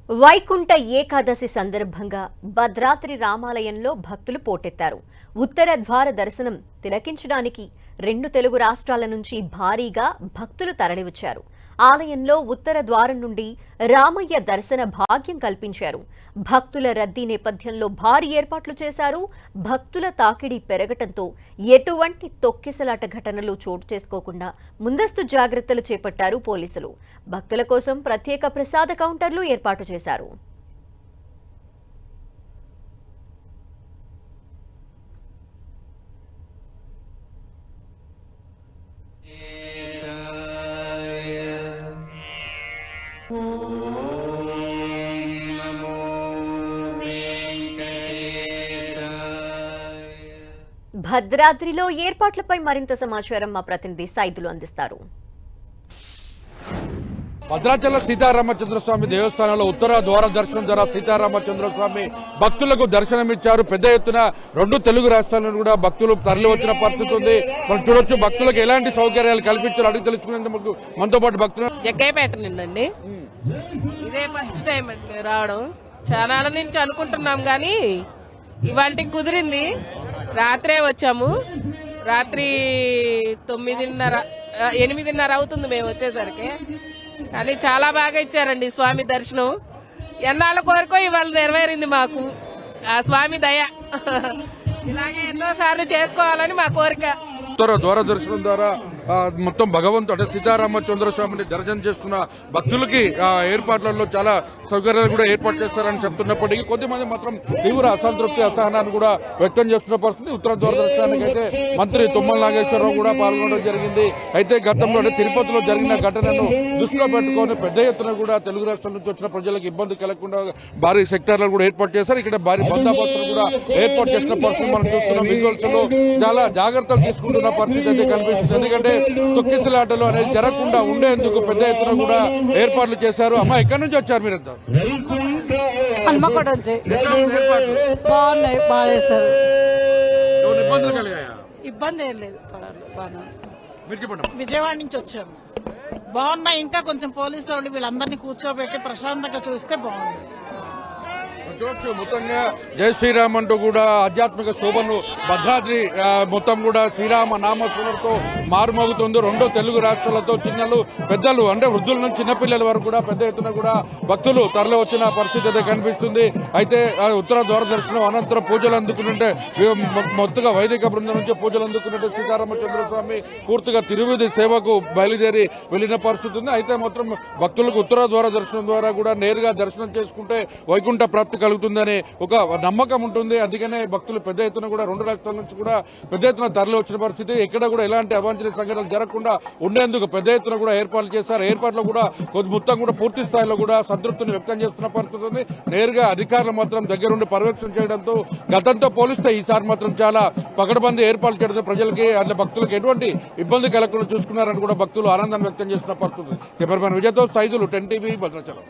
వైకుంఠ ఏకాదశి సందర్భంగా భద్రాద్రి రామాలయంలో భక్తులు పోటెత్తారు. ఉత్తర ద్వార దర్శనం తిలకించడానికి 2 తెలుగు రాష్ట్రాల నుంచి భారీగా భక్తులు తరలివచ్చారు. ఆలయంలో ఉత్తర ద్వారం నుండి రామయ్య దర్శన భాగ్యం కల్పించారు. భక్తుల రద్దీ నేపథ్యంలో భారీ ఏర్పాట్లు చేశారు. భక్తుల తాకిడి పెరగటంతో ఎటువంటి తొక్కిసలాట ఘటనలు చోటు చేసుకోకుండా ముందస్తు జాగ్రత్తలు చేపట్టారు పోలీసులు. భక్తుల కోసం ప్రత్యేక ప్రసాద కౌంటర్లు ఏర్పాటు చేశారు. భద్రాద్రిలో ఏర్పాట్లపై మరింత సమాచారం మా ప్రతినిధి సైదులు అందిస్తారు. భద్రాచల సీతారామచంద్రస్వామి దేవస్థానంలో ఉత్తర ద్వార దర్శనం ద్వారా సీతారామచంద్రస్వామి భక్తులకు దర్శనమిచ్చారు. పెద్ద ఎత్తున 2 తెలుగు రాష్ట్రాల కూడా భక్తులు తరలి వచ్చిన పరిస్థితి ఉంది. మనం చూడొచ్చు భక్తులకు ఎలాంటి సౌకర్యాలు కల్పించారు అడిగి తెలుసుకునేందుకు మనతో పాటు భక్తులు. జగ్గైపేట నుండి ఇదే ఫస్ట్ టైం అండి రావడం. చాలా నుంచి అనుకుంటున్నాం కానీ ఇవాళ కుదిరింది. రాత్రే వచ్చాము. రాత్రి 8:30 అవుతుంది మేము వచ్చేసరికి. కానీ చాలా బాగా ఇచ్చారండి స్వామి దర్శనం. ఎన్నాళ్ళ కోరికో ఇవాళ నెరవేరింది మాకు. ఆ స్వామి దయ. ఇలాగే ఎన్నోసార్లు చేసుకోవాలని మా కోరిక. ఉత్తర ద్వార దర్శనం ద్వారా మొత్తం భగవంతుడు అంటే సీతారామచంద్రస్వామిని దర్శనం చేసుకున్న భక్తులకి ఏర్పాట్లలో చాలా సౌకర్యాలు కూడా ఏర్పాటు చేస్తారని చెప్తున్నప్పటికీ కొద్దిమంది మాత్రం తీవ్ర అసంతృప్తి అసహనాన్ని కూడా వ్యక్తం చేస్తున్న పరిస్థితి. ఉత్తర ద్వార దర్శనానికి అయితే మంత్రి తుమ్మల నాగేశ్వరరావు కూడా పాల్గొనడం జరిగింది. అయితే గతంలో తిరుపతిలో జరిగిన ఘటనను దృష్టిలో పెట్టుకుని పెద్ద ఎత్తున కూడా తెలుగు రాష్ట్రాల నుంచి వచ్చిన ప్రజలకు ఇబ్బంది కలగకుండా భారీ సెక్టార్లను కూడా ఏర్పాటు చేశారు. ఇక్కడ భారీ బందోబస్తులు కూడా ఏర్పాటు చేసిన పరిస్థితి మనం చూస్తున్నాం. విజువల్స్ లో చాలా జాగ్రత్తలు తీసుకుంటున్న పరిస్థితి అయితే కనిపిస్తుంది. ఎందుకంటే తొక్కిసలాటలు అనేది జరగకుండా ఉండేందుకు పెద్ద ఎత్తున కూడా ఏర్పాట్లు చేశారు. అమ్మా, ఎక్కడి నుంచి వచ్చారు మీరంతా? ఇబ్బంది ఏం లేదు. విజయవాడ నుంచి వచ్చాము. బాగున్నాయి. ఇంకా కొంచెం పోలీసు వాళ్ళు వీళ్ళందరినీ కూర్చోబెట్టి ప్రశాంతంగా చూస్తే బాగుంది. చూడొచ్చు మొత్తంగా జై శ్రీరామ్ అంటూ కూడా ఆధ్యాత్మిక శోభను భద్రాద్రి మొత్తం కూడా శ్రీరామ నామస్మరణతో మారుమోగుతుంది. 2 తెలుగు రాష్ట్రాలతో చిన్నలు పెద్దలు అంటే వృద్ధుల నుంచి చిన్నపిల్లల వరకు కూడా పెద్ద ఎత్తున కూడా భక్తులు తరలి వచ్చిన పరిస్థితి అయితే కనిపిస్తుంది. అయితే ఉత్తర ద్వార దర్శనం అనంతరం పూజలు అందుకున్నట్టే మొత్తగా వైదిక బృందం నుంచి పూజలు అందుకున్నట్టు సీతారామచంద్ర స్వామి పూర్తిగా తిరువిధి సేవకు బయలుదేరి వెళ్లిన పరిస్థితి ఉంది. అయితే మాత్రం భక్తులకు ఉత్తర ద్వార దర్శనం ద్వారా కూడా నేరుగా దర్శనం చేసుకుంటే వైకుంఠ ప్రాప్తి కలుగుతుందనే ఒక నమ్మకం ఉంటుంది. అందుకనే భక్తులు పెద్ద ఎత్తున కూడా 2 రాష్ట్రాల నుంచి కూడా పెద్ద ఎత్తున తరలి వచ్చిన పరిస్థితి. ఎక్కడ కూడా ఎలాంటి అవాంఛనీయ సంఘటనలు జరగకుండా ఉండేందుకు పెద్ద ఎత్తున కూడా ఏర్పాట్లు చేశారు. ఏర్పాట్లు కూడా మొత్తం కూడా పూర్తి స్థాయిలో కూడా సంతృప్తిని వ్యక్తం చేస్తున్న పరిస్థితి ఉంది. నేరుగా అధికారులు మాత్రం దగ్గరుండి పర్యవేక్షణ చేయడంతో గతంతో పోలిస్తే ఈసారి మాత్రం చాలా పకడ్బందీ ఏర్పాట్లు చేయడంతో ప్రజలకి అంటే భక్తులకు ఎటువంటి ఇబ్బంది కలగకుండా చూసుకున్నారని కూడా భక్తులు ఆనందాన్ని వ్యక్తం చేస్తున్న పరిస్థితి. కెమెరామెన్ విజయ్తో సైదులు 10 టీవీ భద్రాచలం.